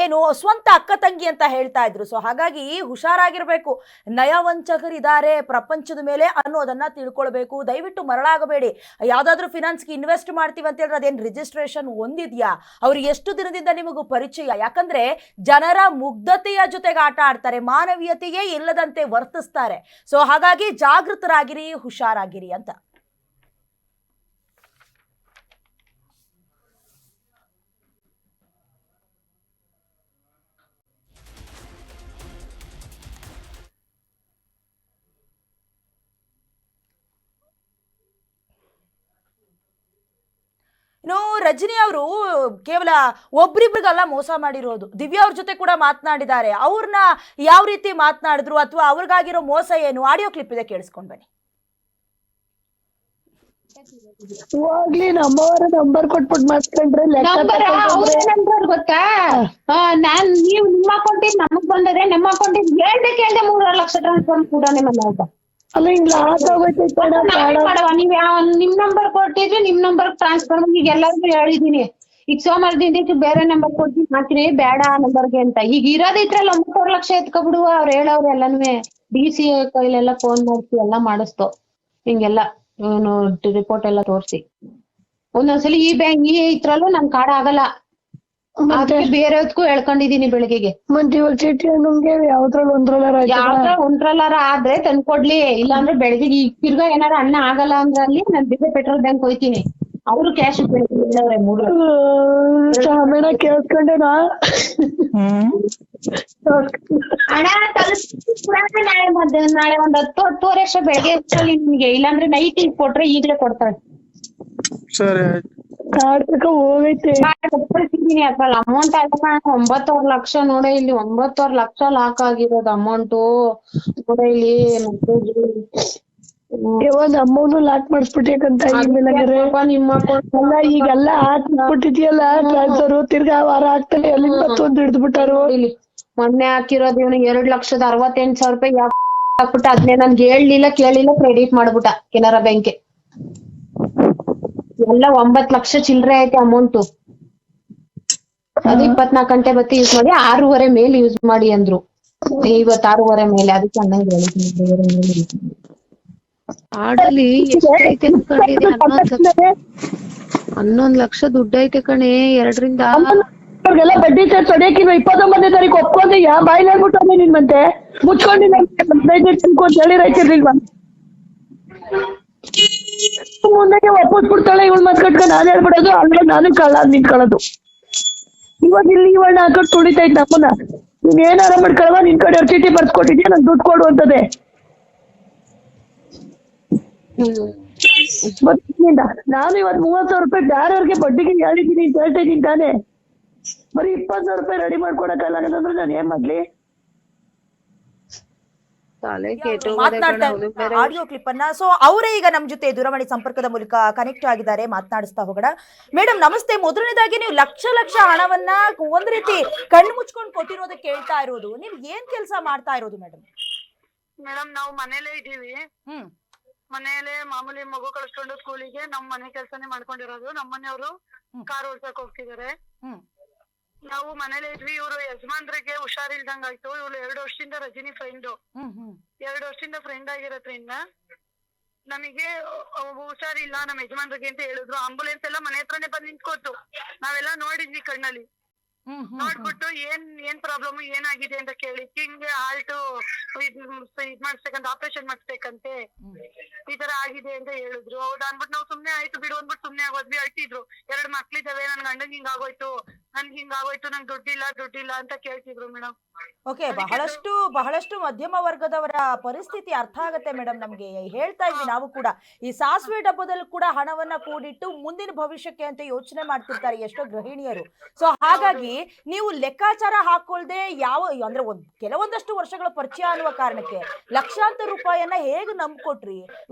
ಏನು ಸ್ವಂತ ಅಕ್ಕ ತಂಗಿ ಅಂತ ಹೇಳ್ತಾ ಇದ್ರು. ಸೊ ಹಾಗಾಗಿ ಹುಷಾರಾಗಿರ್ಬೇಕು. ನಯವಂಚಕರಿದ್ದಾರೆ ಪ್ರಪಂಚದ ಮೇಲೆ ಅನ್ನೋದನ್ನ ತಿಳ್ಕೊಳ್ಬೇಕು. ದಯವಿಟ್ಟು ಮರಳಾಗಬೇಡಿ. ಯಾವ್ದಾದ್ರು ಫಿನಾನ್ಸ್ಗೆ ಇನ್ವೆಸ್ಟ್ ಮಾಡ್ತೀವಿ ಅಂತ ಹೇಳಿದ್ರೆ ಅದೇನು ರಿಜಿಸ್ಟ್ರೇಷನ್ ಹೊಂದಿದ್ಯಾ, ಅವ್ರು ಎಷ್ಟು ದಿನದಿಂದ ನಿಮಗೂ ಪರಿಚಯ? ಯಾಕಂದ್ರೆ ಜನರ ಮುಗ್ಧತೆಯ ಜೊತೆಗೆ ಆಟ ಆಡ್ತಾರೆ, ಮಾನವೀಯತೆಯೇ ಇಲ್ಲದಂತೆ ವರ್ತಿಸ್ತಾರೆ. ಸೊ ಹಾಗಾಗಿ ಜಾಗೃತರಾಗಿರಿ, ಹುಷಾರಾಗಿರಿ ಅಂತ. ಇನ್ನು ರಜನಿ ಅವರು ಕೇವಲ ಒಬ್ರಿಬ್ರಿಗೆಲ್ಲ ಮೋಸ ಮಾಡಿರೋದು, ದಿವ್ಯಾ ಅವ್ರ ಜೊತೆ ಕೂಡ ಮಾತನಾಡಿದ್ದಾರೆ. ಅವ್ರನ್ನ ಯಾವ ರೀತಿ ಮಾತನಾಡಿದ್ರು ಅಥವಾ ಅವ್ರಿಗಾಗಿರೋ ಮೋಸ ಏನು, ಆಡಿಯೋ ಕ್ಲಿಪ್ ಇದೆ, ಕೇಳಿಸ್ಕೊಂಡ್ ಬನ್ನಿ. ಹೋಗ್ಲಿ, ನಮ್ಮವರ ನಂಬರ್ ಕೊಟ್ಬಿಟ್ಟು ಮಾತ್ಕೊಂಡ್ರೆ ನಂಬರ್ ಗೊತ್ತಾ? ನೀವು ನಿಮ್ಮ ಅಕೌಂಟಿಗೆ ನಮಗ್ ಬಂದದೆ, ನಮ್ಮ ಅಕೌಂಟಿಗೆ ಕೇಳ್ದೆ 3 ಲಕ್ಷ ಟ್ರಾನ್ಸ್ಫರ್ ಕೂಡ ನಿಮ್ಮಲ್ಲ. ಅಲ್ಲ ಹಿಂಗ್ ಲಾಸ್ ಆಗೋಯ್ತು ನೀವ್ ನಿಮ್ ನಂಬರ್ ಕೊಟ್ಟಿದ್ರಿ, ನಿಮ್ ನಂಬರ್ ಟ್ರಾನ್ಸ್ಫರ್ ಈಗ ಎಲ್ಲರಿಗೂ ಹೇಳಿದೀನಿ. ಈಗ ಸೋಮವಾರದಿಂದ ಬೇರೆ ನಂಬರ್ ಕೊಡ್ತೀನಿ ಮಾಡ್ತೀನಿ, ಬೇಡ ಆ ನಂಬರ್ಗೆ ಅಂತ. ಈಗ ಇರೋದಿದ್ರಲ್ಲ 9 ಲಕ್ಷ ಎತ್ಕೊಬಿಡುವ. ಅವ್ರು ಹೇಳವ್ರು ಎಲ್ಲಾನು DC ಕೈಲೆಲ್ಲ ಫೋನ್ ಮಾಡ್ಸಿ ಎಲ್ಲ ಮಾಡಿಸ್ತು. ಹಿಂಗೆಲ್ಲ ರಿಪೋರ್ಟ್ ಎಲ್ಲ ತೋರ್ಸಿ ಒಂದೊಂದ್ಸಲಿ ಈ ಬ್ಯಾಂಕ್ ಈ ಇದ್ರಲ್ಲೂ ನನ್ ಕಾರ್ಡ್ ಆಗಲ್ಲ, ಬೇರೆದ್ಕು ಹೇಳ್ಕೊಂಡಿದೀನಿ ಬೆಳಿಗ್ಗೆಗೆ. ಮತ್ತೆ ಇವಾಗ ಚೀಟಿ ನಮ್ಗೆ ಯಾವ್ದ್ರಲ್ಲಿ ಒಂದ್ರಲ್ಲಾರ ಆದ್ರೆ ತಂದ್ಕೊಡ್ಲಿ, ಇಲ್ಲಾಂದ್ರೆ ಬೆಳಗ್ಗೆ ಈಗ ತಿರ್ಗಾ ಏನಾರ ಅಣ್ಣ ಆಗಲ್ಲ ಅಂದ್ರೆ ಅಲ್ಲಿ ನಾನ್ ಬೇರೆ ಪೆಟ್ರೋಲ್ ಬ್ಯಾಂಕ್ ಹೋಯ್ತೀನಿ, ಅವ್ರು ಕ್ಯಾಶ್ ಹೇಳವ್ರೆ 3 ಕೇಳ್ಸ್ಕೊಂಡೇನಾ ಹಣ ನಾಳೆ ಒಂದ್ 10-10 ವರ್ಷ ಬೆಳಗ್ಗೆ ನಿಮ್ಗೆ, ಇಲ್ಲಾಂದ್ರೆ ನೈಟ್ ಕೊಟ್ರೆ ಈಗ್ಲೇ ಕೊಡ್ತಾರೆ. ಸರಿ ಕಾರ್ಡ್ ತಕ ಹೋಗೈತೆ. ಅದ್ರಲ್ಲಿ ಅಮೌಂಟ್ ಆಗ 9 ಲಕ್ಷ ನೋಡ, ಇಲ್ಲಿ 9 ಲಕ್ಷ ಲಾಕ್ ಆಗಿರೋದು ಅಮೌಂಟ್ ನೋಡ ಇಲ್ಲಿ. ಒಂದ್ ಅಮೌಂಟ್ ಲಾಕ್ ಮಾಡಿಸ್ಬಿಟ್ಟೇಕಂತ ನಿಮ್ಮ ಅಲ್ಲ ಈಗೆಲ್ಲ ಹಾಕ್ಬಿಟ್ಟಿದ್ಯಲ್ಲ ಟ್ರಾನ್ಸ್ಫರ್, ತಿರ್ಗಾ ವಾರ ಆಗ್ತಾನೆ ಅಲ್ಲಿ ಮತ್ತೊಂದು ಹಿಡಿದ್ಬಿಟ್ಟಾರು. ಮೊನ್ನೆ ಹಾಕಿರೋದು ಇವನು 2,68,000 ರೂಪಾಯಿ ಹಾಕ್ಬಿಟ್ಟ. ಅದ್ನೇ ನನ್ಗೆ ಹೇಳ್ಲಿಲ್ಲ ಕೇಳಿಲ್ಲ, ಕ್ರೆಡಿಟ್ ಮಾಡ್ಬಿಟ್ಟ ಕೆನರಾ ಬ್ಯಾಂಕ್. ಎಲ್ಲ 9 ಲಕ್ಷ ಚಿಲ್ಲರೆ ಐತೆ ಅಮೌಂಟ್. ಅದು 24 ಗಂಟೆ ಬತ್ತಿ ಯೂಸ್ ಮಾಡಿ 6:30 ಮೇಲೆ ಯೂಸ್ ಮಾಡಿ ಅಂದ್ರು. ಇವತ್ತು 6:30 ಮೇಲೆ, ಅದಕ್ಕೆ ಅನ್ನಂಗೆ ಹೇಳಿದ್ದೀನಿ. ಆಡಲ್ಲಿ ಎಷ್ಟೈತೆ ಅನ್ಕೊಂಡಿದ್ದೆ? 11 ಲಕ್ಷ ದುಡ್ಡು ಐತೆ ಕಣೆ. 2ರಿಂದ ಅವ್ರಿಗೆಲ್ಲ ಬಡ್ಡಿ ಸೇರ್ ಸೊಡಕ್ಕೆ 29ನೇ ತಾರೀಕು ಒಪ್ಕೊಂಡೆ ಯಾ ಬಾಯಿ ಹೇಳ್ಬಿಟ್ಟು ನಿನ್ ಮತ್ತೆ ಮುಚ್ಕೊಂಡಿಲ್ಲ ಅಂತ ಹೇಳಿ ರೈತಿರ್ಲಿಲ್ವಾ? ಮುಂದೆ ಒಪ್ಪಿಸ್ಬಿಡ್ತಾಳೆ ಇವಳು ಮತ್ ಕಟ್ಕೊಂಡು ನಾನು ಹೇಳ್ಬಿಡೋದು, ಅಂದ್ರೆ ನಾನು ಕಳ್ಳ ನಿಂತ್ಕೊಳ್ಳೋದು. ಇವಾಗ ಇಲ್ಲಿ ಇವಣ್ಣ ಹಾಕೊಂಡು ತುಳಿತಾ ಇದ್ ನಮ್ಮನ್ನ, ನೀನ್ ಏನಾರ ಮಾಡ್ಕೊಳವ, ನಿನ್ ಕಡೆ ಚೀಟಿ ಬರ್ಸ್ಕೊಟ್ಟಿದ್ಯಾ, ನನ್ ದುಡ್ಡು ಕೊಡು ಅಂತದೆ. ನಾನು ಇವತ್ 30,000 ರೂಪಾಯಿ ಬೇರೆಯವ್ರಿಗೆ ಬಡ್ಡಿಗೆ ಹೇಳಿದೀನಿ ಅಂತ ಹೇಳ್ತಾ ಇದೀನಿ ತಾನೇ. ಬರೀ 20,000 ರೂಪಾಯಿ ರೆಡಿ ಮಾಡ್ಕೊಡಕ್ಕಲ್ಲ ಅನ್ನೋದಂದ್ರೆ ನಾನು ಏನ್ ಮಾಡ್ಲಿ? ಮಾತನಾಡ್ತಾ ಆಡಿಯೋ ಕ್ಲಿಪ್ ಅನ್ನ. ಸೊ ಅವರೇ ಈಗ ನಮ್ ಜೊತೆ ದೂರವಾಣಿ ಸಂಪರ್ಕದ ಮೂಲಕ ಕನೆಕ್ಟ್ ಆಗಿದ್ದಾರೆ, ಮಾತನಾಡಿಸ್ತಾ ಹೋಗೋಣ. ಮೇಡಮ್ ನಮಸ್ತೆ. ಮೊದಲನೇದಾಗಿ ನೀವು ಲಕ್ಷ ಹಣವನ್ನ ಒಂದ್ ರೀತಿ ಕಣ್ಣು ಮುಚ್ಕೊಂಡು ಕೊಟ್ಟಿರೋದಕ್ಕೆ ಕೇಳ್ತಾ ಇರೋದು, ನೀವು ಏನ್ ಕೆಲಸ ಮಾಡ್ತಾ ಇರೋದು ಮೇಡಮ್? ಮೇಡಮ್ ನಾವು ಮನೇಲೇ ಇದೀವಿ. ಮನೆಯಲ್ಲೇ ಮಾಮೂಲಿ ಮಗು ಕಳ್ಸ್ಕೊಂಡು ಸ್ಕೂಲಿಗೆ ನಮ್ ಮನೆ ಕೆಲ್ಸನೇ ಮಾಡ್ಕೊಂಡಿರೋದು. ನಮ್ ಮನೆಯವರು ಕಾರ್ ಓಡ್ಸಕ್ ಹೋಗ್ತಿದಾರೆ. ನಾವು ಮನೇಲೆ ಇದ್ವಿ. ಇವ್ರು ಯಜಮಾನ್ರಿಗೆ ಹುಷಾರಿಲ್ದಂಗ್ ಆಯ್ತು. ಇವ್ರು 2 ವರ್ಷದಿಂದ ರಜನಿ ಫ್ರೆಂಡ್, 2 ವರ್ಷದಿಂದ ಫ್ರೆಂಡ್ ಆಗಿರೋದ್ರಿಂದ ನಮಗೆ ಹುಷಾರಿಲ್ಲ ನಮ್ ಯಜಮಾನ್ರಿಗೆ ಅಂತ ಹೇಳಿದ್ರು. ಆಂಬುಲೆನ್ಸ್ ಎಲ್ಲ ಮನೆ ಹತ್ರನೇ ಬಂದ್ ನಿಂತ್ಕೋತು. ನಾವೆಲ್ಲ ನೋಡಿದ್ವಿ ಕಣ್ಣಲ್ಲಿ. ನೋಡ್ಬಿಟ್ಟು ಏನ್ ಪ್ರಾಬ್ಲಮ್ ಏನಾಗಿದೆ ಅಂತ ಕೇಳಿ, ಹಿಂಗೆ ಹಾಲ್ಟ್ ಇದ್ ಮಾಡಿಸ್ಬೇಕಂತ, ಆಪರೇಷನ್ ಮಾಡಿಸ್ಬೇಕಂತೆ, ಈ ತರ ಆಗಿದೆ ಅಂತ ಹೇಳಿದ್ರು. ಹೌದಾ ಅನ್ಬಿಟ್ಟು ನಾವು ಸುಮ್ನೆ ಆಯ್ತು ಬಿಡು ಅಂದ್ಬಿಟ್ಟು ಸುಮ್ನೆ ಆಗೋದ್ವಿ. ಅಳ್ತಿದ್ರು. 2 ಮಕ್ಳಿದಾವೆ, ನನ್ ಗಂಡಂಗ್ ಹಿಂಗಾಗೋಯ್ತು, ನಂಗ್ ದುಡ್ಡಿಲ್ಲ ಅಂತ ಕೇಳ್ತಿದ್ರು ಮೇಡಮ್. ಓಕೆ, ಬಹಳಷ್ಟು ಮಧ್ಯಮ ವರ್ಗದವರ ಪರಿಸ್ಥಿತಿ ಅರ್ಥ ಆಗತ್ತೆ ಮೇಡಮ್. ನಮ್ಗೆ ಹೇಳ್ತಾ ಇದ್ವಿ ನಾವು ಕೂಡ, ಈ ಸಾಸಿವೆ ಡಬ್ಬದಲ್ಲಿ ಕೂಡ ಹಣವನ್ನ ಕೂಡಿಟ್ಟು ಮುಂದಿನ ಭವಿಷ್ಯಕ್ಕೆ ಅಂತ ಯೋಚನೆ ಮಾಡ್ತಿರ್ತಾರೆ ಎಷ್ಟೋ ಗೃಹಿಣಿಯರು. ಸೊ ಹಾಗಾಗಿ ನೀವು ಲೆಕ್ಕಾಚಾರ ಹಾಕೊಳ್ದೆ ಅಂದ್ರೆ ಕೆಲವೊಂದಷ್ಟು ವರ್ಷಗಳ ಪರಿಚಯ ಅನ್ನುವ ಕಾರಣಕ್ಕೆ ಲಕ್ಷಾಂತರ ರೂಪಾಯಿಯನ್ನ ಹೇಗೆ ನಂಬ್ಕೊಟ್ರಿ?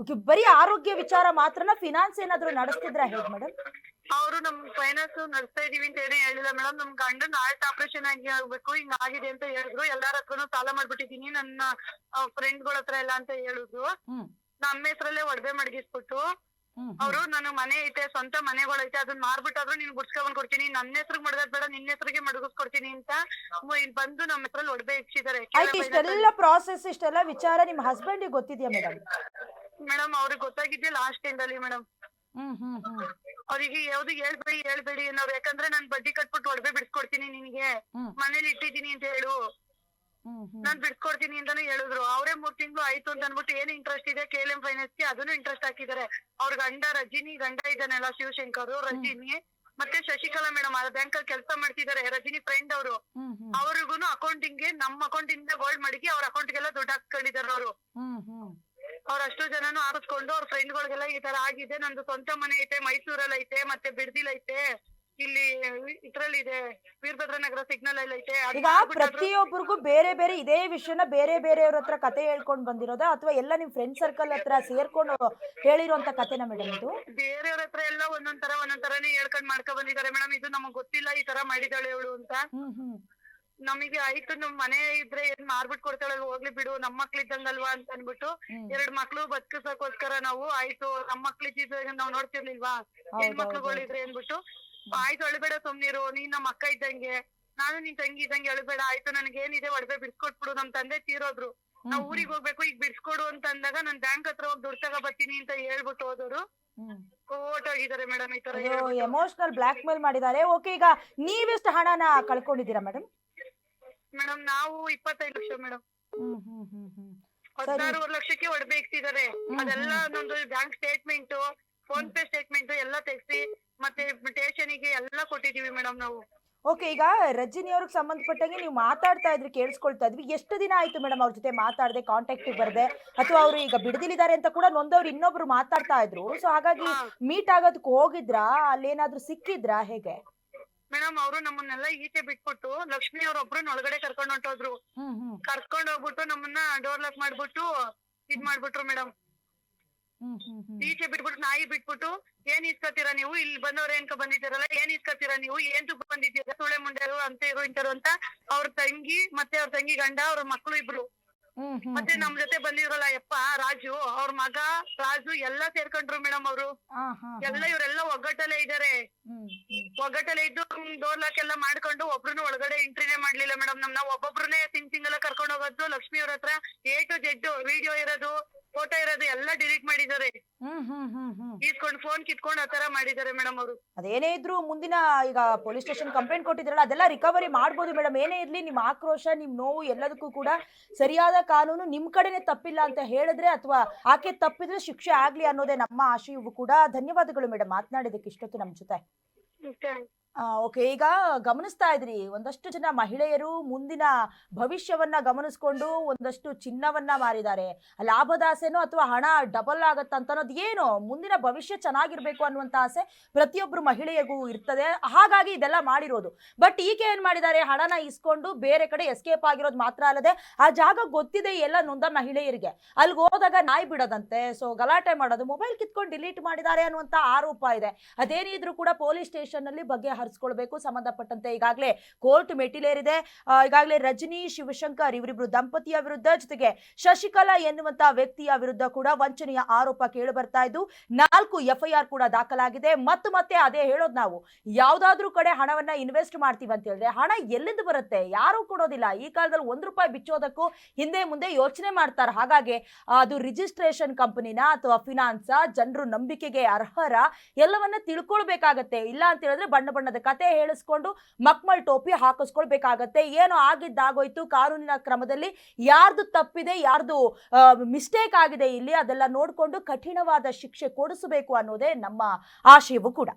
ಬರೀ ಆರೋಗ್ಯ ವಿಚಾರ ಮಾತ್ರನ, ಫಿನಾನ್ಸ್ ಏನಾದ್ರು ನಡೆಸ್ತಿದ್ರ ಹೇಗ್ ಮೇಡಮ್? ಅವರು ನಮ್ ಫೈನಾನ್ಸ್ ನಡೆಸ್ತಾ ಇದೀವಿ ಅಂತ ಏನೇ ಹೇಳಿಲ್ಲ ಮೇಡಮ್. ನಮ್ ಗಂಡನ್ ಹಾರ್ಟ್ ಆಪರೇಷನ್ ಆಗಿ ಆಗ್ಬೇಕು, ಹಿಂಗ್ ಆಗಿದೆ ಅಂತ ಹೇಳಿದ್ರು. ಎಲ್ಲಾರ ಹತ್ರನು ಸಾಲ ಮಾಡ್ಬಿಟ್ಟಿದೀನಿ, ನನ್ನ ಫ್ರೆಂಡ್ಗಳ ಹತ್ರ ಎಲ್ಲ ಅಂತ ಹೇಳಿದ್ರು. ನಮ್ಮ ಹೆಸರಲ್ಲೇ ಒಡವೆ ಮಡಗಿಸ್ಬಿಟ್ಟು ಅವರು, ನಾನು ಮನೆ ಐತೆ, ಸ್ವಂತ ಮನೆಗಳೈತೆ, ಅದನ್ನ ಮಾರ್ಬಿಟ್ಟಾದ್ರು ನೀನ್ ಗುಡ್ಸ್ಕೊಂಡ್ ಕೊಡ್ತೀನಿ, ನನ್ನ ಹೆಸರಿಗೆ ಮಡಗದ್ ಬೇಡ, ನಿನ್ನ ಹೆಸರಿಗೆ ಮಡಗಿಸ್ಕೊಡ್ತೀನಿ ಅಂತ ಇಲ್ಲಿ ಬಂದು ನಮ್ಮ ಹೆಸರಲ್ಲಿ ಒಡವೆ ಇಕ್ಸಿದ್ದಾರೆ. ಇಷ್ಟೆಲ್ಲ ಪ್ರಾಸೆಸ್, ಇಷ್ಟೆಲ್ಲ ವಿಚಾರ ನಿಮ್ ಹಸ್ಬೆಂಡ್ ಗೊತ್ತಿದ್ಯಾ ಮೇಡಮ್? ಮೇಡಮ್ ಅವ್ರಿಗೆ ಗೊತ್ತಾಗಿದ್ದೆ ಲಾಸ್ಟ್ ಎಂಡಲ್ಲಿ ಮೇಡಮ್. ಅವ್ರಿಗೆ ಯಾವ್ದು ಹೇಳ್ಬೇಡಿ ಅನ್ನೋರು, ಯಾಕಂದ್ರೆ ನಾನ್ ಬಡ್ಡಿ ಕಟ್ಬಿಟ್ಟು ಒಡವೆ ಬಿಡ್ಸ್ಕೊಡ್ತೀನಿ ನಿನ್ಗೆ, ಹ್ಮ್. ಮನೇಲಿ ಇಟ್ಟಿದ್ದೀನಿ ಅಂತ ಹೇಳು, ನಾನ್ ಬಿಡ್ಸ್ಕೊಡ್ತೀನಿ ಅಂತಾನು ಹೇಳಿದ್ರು. ಅವರೇ 3 ತಿಂಗಳು ಆಯ್ತು ಅಂತ ಅನ್ಬಿಟ್ಟು ಏನ್ ಇಂಟ್ರೆಸ್ಟ್ ಇದೆ KLM ಫೈನಾನ್ಸ್ ಗೆ ಅದನ್ನು ಇಂಟ್ರೆಸ್ಟ್ ಹಾಕಿದ್ದಾರೆ. ಅವ್ರ ಗಂಡ ಗಂಡ ಇದ್ದಾನಲ್ಲ ಶಿವಶಂಕರ್, ರಜಿನಿ ಮತ್ತೆ ಶಶಿಕಲಾ ಮೇಡಮ್ ಆ ಬ್ಯಾಂಕ್ ಅಲ್ಲಿ ಕೆಲಸ ಮಾಡ್ತಿದ್ದಾರೆ, ರಜಿನಿ ಫ್ರೆಂಡ್ ಅವರು. ಅವ್ರಿಗೂನು ಅಕೌಂಟಿಂಗ್ ನಮ್ಮ ಅಕೌಂಟ್ ಇಂದ ಗೋಲ್ಡ್ ಮಡಗಿ ಅವ್ರ ಅಕೌಂಟ್ ಗೆಲ್ಲ ದುಡ್ಡು ಹಾಕ್ಕೊಂಡಿದ್ದಾರೆ ಅವರು. ಅವ್ರ ಅಷ್ಟು ಜನನು ಆರಿಸ್ಕೊಂಡು ಅವ್ರ ಫ್ರೆಂಡ್ ಗಳಿಗೆಲ್ಲ ಈ ತರ ಆಗಿದೆ, ನಂದು ಸ್ವಂತ ಮನೆ ಐತೆ, ಮೈಸೂರಲ್ಲಿ ಐತೆ, ಮತ್ತೆ ಬಿಡದಿಲ್ ಐತೆ, ಇಲ್ಲಿ ಇದ್ರಲ್ಲಿ ಇದೆ ವೀರಭದ್ರ ನಗರ ಸಿಗ್ನಲ್ ಅಲ್ಲಿ ಐತೆ. ಈಗ ಪ್ರತಿಯೊಬ್ಬರಿಗೂ ಬೇರೆ ಬೇರೆ ಇದೇ ವಿಷಯನ ಬೇರೆ ಬೇರೆಯವ್ರ ಹತ್ರ ಕತೆ ಹೇಳ್ಕೊಂಡ್ ಬಂದಿರೋದ ಅಥವಾ ಎಲ್ಲ ನಿಮ್ ಫ್ರೆಂಡ್ ಸರ್ಕಲ್ ಹತ್ರ ಸೇರ್ಕೊಂಡು ಹೇಳಿರುವಂತ ಕತೆನ ಮೇಡಮ್ ಇದು? ಬೇರೆಯವ್ರ ಹತ್ರ ಎಲ್ಲ ಒಂದೊಂದ್ ತರಾನೇ ಹೇಳ್ಕೊಂಡ್ ಮಾಡ್ಕೊಂಡ್ ಬಂದಿದ್ದಾರೆ ಮೇಡಮ್. ಇದು ನಮಗ್ ಗೊತ್ತಿಲ್ಲ ಈ ತರ ಮಾಡಿದಾಳೆ ಇವಳು ಅಂತ. ನಮಗೆ ಆಯ್ತು ನಮ್ ಮನೆ ಇದ್ರೆ ಏನ್ ಮಾರ್ಬಿಟ್ ಕೊಡ್ತಾಳಲ್ವ, ಹೋಗ್ಲಿ ಬಿಡು ನಮ್ ಮಕ್ಳು ಇದ್ದಂಗಲ್ವಾ ಅಂತ ಅನ್ಬಿಟ್ಟು 2 ಮಕ್ಳು ಬದುಕಿಸೋಕೋಸ್ಕರ ನಾವು ಆಯ್ತು ನಮ್ ಮಕ್ಳಿದ್ರೆ ನಾವ್ ನೋಡ್ತಿರ್ಲಿಲ್ವಾ ಹೆಣ್ ಮಕ್ಳುಗಳಿದ್ರೆ ಅನ್ಬಿಟ್ಟು ಆಯ್ತು ಅಳ್ಬೇಡ ಸುಮ್ನಿರು, ನೀನ್ ನಮ್ಮ ಅಕ್ಕ ಇದ್ದಂಗೆ, ನಾನು ನಿನ್ ತಂಗಿ ಇದ್ದಂಗೆ ಅಳ್ಬೇಡ ಆಯ್ತು, ನನ್ಗೇನಿದೆ ಒಡವೆ ಬಿಡ್ಸ್ಕೊಟ್ಬಿಡು, ನಮ್ ತಂದೆ ತೀರೋದ್ರು, ನಾವ್ ಊರಿಗೆ ಹೋಗ್ಬೇಕು ಈಗ ಬಿಡ್ಸ್ಕೊಡು ಅಂತ ಅಂದಾಗ ನಾನ್ ಬ್ಯಾಂಕ್ ಹತ್ರ ಹೋಗಿ ದುಡ್ಡು ತಗೋ ಬರ್ತೀನಿ ಅಂತ ಹೇಳ್ಬಿಟ್ಟು ಹೋದವ್ರು ಹೋಗಿದ್ದಾರೆ ಮೇಡಮ್. ಈ ತರ ಎಮೋಷನಲ್ ಬ್ಲಾಕ್ ಮೇಲ್ ಮಾಡಿದ್ದಾರೆ. ಓಕೆ, ಈಗ ನೀವೆಷ್ಟು ಹಣನ ಕಳ್ಕೊಂಡಿದ್ದೀರಾ ಮೇಡಮ್? ಮೇಡಮ್ ನಾವು 25 ಲಕ್ಷ ಮೇಡಮ್. 16 ಲಕ್ಷಕ್ಕೆ ಒಡವೆ ಇಕ್ತಿದ್ದಾರೆ. ಅದೆಲ್ಲ ನಮ್ದು bank statement, phone pay statement ಎಲ್ಲ ತೆಗ್ಸಿ ಮತ್ತೆ ಸ್ಟೇಷನಿಗೆ ಎಲ್ಲ ಕೊಟ್ಟಿದೀವಿ ಮೇಡಮ್ ನಾವು. ಓಕೆ, ಈಗ ರಜನಿ ಅವ್ರಿಗೆ ಸಂಬಂಧಪಟ್ಟಂಗೆ ನೀವು ಮಾತಾಡ್ತಾ ಇದ್ರಿ, ಕೇಳಿಸ್ಕೊಳ್ತಾ ಇದ್ವಿ. ಎಷ್ಟು ದಿನ ಆಯ್ತು ಮೇಡಮ್ ಅವ್ರ ಜೊತೆ ಮಾತಾಡದೆ, ಕಾಂಟ್ಯಾಕ್ಟ್ ಬರ್ದೆ, ಅಥವಾ ಅವರು ಈಗ ಬಿಡದಿಲಿದ್ದಾರೆ ಅಂತ ಕೂಡ ನೊಂದವ್ರು ಇನ್ನೊಬ್ರು ಮಾತಾಡ್ತಾ ಇದ್ರು. ಸೊ ಹಾಗಾಗಿ ಮೀಟ್ ಆಗೋದಕ್ಕೆ ಹೋಗಿದ್ರಾ, ಅಲ್ಲೇನಾದ್ರೂ ಸಿಕ್ಕಿದ್ರಾ, ಹೇಗೆ? ಮೇಡಮ್ ಅವರು ನಮ್ಮನ್ನೆಲ್ಲ ಈಚೆ ಬಿಟ್ಬಿಟ್ಟು ಲಕ್ಷ್ಮಿ ಅವ್ರೊಬ್ರನ್ನ ಒಳಗಡೆ ಕರ್ಕೊಂಡ್ ಹೊಂಟೋದ್ರು. ಕರ್ಕೊಂಡ್ ಹೋಗ್ಬಿಟ್ಟು ನಮ್ಮನ್ನ ಡೋರ್ ಲಾಕ್ ಮಾಡ್ಬಿಟ್ಟು ಇದ್ ಮಾಡ್ಬಿಟ್ರು ಮೇಡಮ್. ಈಚೆ ಬಿಟ್ಬಿಟ್ಟು ನಾಯಿ ಬಿಟ್ಬಿಟ್ಟು ಏನ್ ಇಸ್ಕೊತೀರಾ ನೀವು, ಇಲ್ಲಿ ಬಂದವ್ರ ಏನ್ಕ ಬಂದಿದ್ದೀರಲ್ಲ, ಏನ್ ಇಸ್ಕೊತೀರಾ ನೀವು, ಏನ್ ಬಂದಿದ್ದೀರಾ, ಸುಳೆ ಮುಂಡೆರು ಅಂತ ಇರು ಇಂತರು ಅಂತ ಅವ್ರ ತಂಗಿ ಮತ್ತೆ ಅವ್ರ ತಂಗಿ ಗಂಡ ಅವ್ರ ಮಕ್ಳು ಇಬ್ರು ಮತ್ತೆ ನಮ್ ಜೊತೆ ಬಂದಿದ್ರಲ್ಲ ಯಪ್ಪ ರಾಜು, ಅವ್ರ ಮಗ ರಾಜು ಎಲ್ಲ ಸೇರ್ಕೊಂಡ್ರು ಮೇಡಮ್. ಅವರು ಎಲ್ಲ ಇವರೆಲ್ಲ ಒಗ್ಗಟ್ಟಲ್ಲೇ ಇದಾರೆ. ಒಗ್ಗಟ್ಟಲ್ಲೇ ಇದ್ದು ಡೋರ್ ಲಾಕ್ ಎಲ್ಲ ಮಾಡ್ಕೊಂಡು ಒಬ್ರುನು ಒಳಗಡೆ ಎಂಟ್ರಿನೇ ಮಾಡ್ಲಿಲ್ಲ ಮೇಡಮ್. ನಮ್ನ ಒಬ್ಬೊಬ್ರನ್ನೇ ಸಿಂಗ್ ಎಲ್ಲ ಕರ್ಕೊಂಡ್ ಹೋಗೋದು. ಲಕ್ಷ್ಮಿ ಅವ್ರ ಹತ್ರ A to Z ವಿಡಿಯೋ ಇರೋದು, ಫೋಟೋ ಇರೋದು ಎಲ್ಲ ಡಿಲೀಟ್ ಮಾಡಿದ್ದಾರೆ. ಇಸ್ಕೊಂಡ್ ಫೋನ್ ಕಿತ್ಕೊಂಡ್ ಆತರ ಮಾಡಿದ್ದಾರೆ ಮೇಡಮ್ ಅವರು. ಅದೇನೇ ಇದ್ರು ಮುಂದಿನ ಈಗ ಪೊಲೀಸ್ ಸ್ಟೇಷನ್ ಕಂಪ್ಲೇಂಟ್ ಕೊಟ್ಟಿದ್ರಲ್ಲ, ಅದೆಲ್ಲ ರಿಕವರಿ ಮಾಡ್ಬೋದು ಮೇಡಮ್. ಏನೇ ಇರ್ಲಿ, ನಿಮ್ ಆಕ್ರೋಶ, ನಿಮ್ ನೋವು ಎಲ್ಲದಕ್ಕೂ ಕೂಡ ಸರಿಯಾದ ಕಾನೂನು ನಿಮ್ ಕಡೆನೆ ತಪ್ಪಿಲ್ಲ ಅಂತ ಹೇಳಿದ್ರೆ, ಅಥವಾ ಆಕೆ ತಪ್ಪಿದ್ರೆ ಶಿಕ್ಷೆ ಆಗ್ಲಿ ಅನ್ನೋದೇ ನಮ್ಮ ಆಶಯವೂ ಕೂಡ. ಧನ್ಯವಾದಗಳು ಮೇಡಮ್ ಮಾತನಾಡಿದಕ್ಕೆ ಇಷ್ಟೊತ್ತು ನಮ್ ಜೊತೆ. ಓಕೆ, ಈಗ ಗಮನಿಸ್ತಾ ಇದ್ರಿ ಒಂದಷ್ಟು ಜನ ಮಹಿಳೆಯರು ಮುಂದಿನ ಭವಿಷ್ಯವನ್ನ ಗಮನಿಸ್ಕೊಂಡು ಒಂದಷ್ಟು ಚಿನ್ನವನ್ನ ಮಾರಿದ್ದಾರೆ. ಲಾಭದಾಸೆನೋ ಅಥವಾ ಹಣ ಡಬಲ್ ಆಗತ್ತಂತ ಅನ್ನೋದು ಏನು, ಮುಂದಿನ ಭವಿಷ್ಯ ಚೆನ್ನಾಗಿರ್ಬೇಕು ಅನ್ನುವಂತ ಆಸೆ ಪ್ರತಿಯೊಬ್ರು ಮಹಿಳೆಯರಿಗೂ ಇರ್ತದೆ. ಹಾಗಾಗಿ ಇದೆಲ್ಲ ಮಾಡಿರೋದು. ಬಟ್ ಈಕೆ ಏನ್ ಮಾಡಿದ್ದಾರೆ, ಹಣನ ಇಸ್ಕೊಂಡು ಬೇರೆ ಕಡೆ ಎಸ್ಕೇಪ್ ಆಗಿರೋದು ಮಾತ್ರ ಅಲ್ಲದೆ ಆ ಜಾಗ ಗೊತ್ತಿದೆ ಎಲ್ಲ ನೊಂದ ಮಹಿಳೆಯರಿಗೆ. ಅಲ್ಲಿಗೆ ಹೋದಾಗ ನಾಯಿ ಬಿಡೋದಂತೆ, ಸೊ ಗಲಾಟೆ ಮಾಡೋದು, ಮೊಬೈಲ್ ಕಿತ್ಕೊಂಡು ಡಿಲೀಟ್ ಮಾಡಿದ್ದಾರೆ ಅನ್ನುವಂತ ಆರೋಪ ಇದೆ. ಅದೇನಿದ್ರು ಕೂಡ ಪೊಲೀಸ್ ಸ್ಟೇಷನ್ ನಲ್ಲಿ ಬಗ್ಗೆ ಹರಿಸ್ಕೊಳ್ಬೇಕು. ಸಂಬಂಧಪಟ್ಟಂತೆ ಈಗಾಗಲೇ ಕೋರ್ಟ್ ಮೆಟ್ಟಿಲೇರಿದೆ. ಈಗಾಗಲೇ ರಜನಿ ಶಿವಶಂಕರ್ ಇವರಿಬ್ರು ದಂಪತಿಯ ವಿರುದ್ಧ, ಜೊತೆಗೆ ಶಶಿಕಲಾ ಎನ್ನುವಂತ ವ್ಯಕ್ತಿಯ ವಿರುದ್ಧ ಕೂಡ ವಂಚನೆಯ ಆರೋಪ ಕೇಳಿ ಬರ್ತಾ ಇದ್ದು 4 FIR ಕೂಡ ದಾಖಲಾಗಿದೆ. ಮತ್ತೆ ಅದೇ ಹೇಳೋದು, ನಾವು ಯಾವ್ದಾದ್ರೂ ಕಡೆ ಹಣವನ್ನ ಇನ್ವೆಸ್ಟ್ ಮಾಡ್ತೀವಿ ಅಂತ ಹೇಳಿದ್ರೆ ಹಣ ಎಲ್ಲಿಂದ ಬರುತ್ತೆ, ಯಾರು ಕೊಡೋದಿಲ್ಲ. ಈ ಕಾಲದಲ್ಲಿ 1 ರೂಪಾಯಿ ಬಿಚ್ಚೋದಕ್ಕೂ ಹಿಂದೆ ಮುಂದೆ ಯೋಚನೆ ಮಾಡ್ತಾರೆ. ಹಾಗಾಗಿ ಅದು ರಿಜಿಸ್ಟ್ರೇಷನ್ ಕಂಪನಿನ ಅಥವಾ ಫಿನಾನ್ಸ್, ಜನರು ನಂಬಿಕೆಗೆ ಅರ್ಹರ, ಎಲ್ಲವನ್ನ ತಿಳ್ಕೊಳ್ಬೇಕಾಗತ್ತೆ. ಇಲ್ಲ ಅಂತ ಹೇಳಿದ್ರೆ ಬಣ್ಣದ ಕತೆ ಹೇಳಿಸ್ಕೊಂಡು ಮಕ್ಮಲ್ ಟೋಪಿ ಹಾಕಿಸ್ಕೊಳ್ಬೇಕಾಗತ್ತೆ. ಏನೋ ಆಗಿದ್ದಾಗೋಯ್ತು. ಕಾನೂನಿನ ಕ್ರಮದಲ್ಲಿ ಯಾರ್ದು ತಪ್ಪಿದೆ, ಯಾರ್ದು ಮಿಸ್ಟೇಕ್ ಆಗಿದೆ ಇಲ್ಲಿ, ಅದೆಲ್ಲ ನೋಡ್ಕೊಂಡು ಕಠಿಣವಾದ ಶಿಕ್ಷೆ ಕೊಡಿಸಬೇಕು ಅನ್ನೋದೇ ನಮ್ಮ ಆಶಯವೂ ಕೂಡ.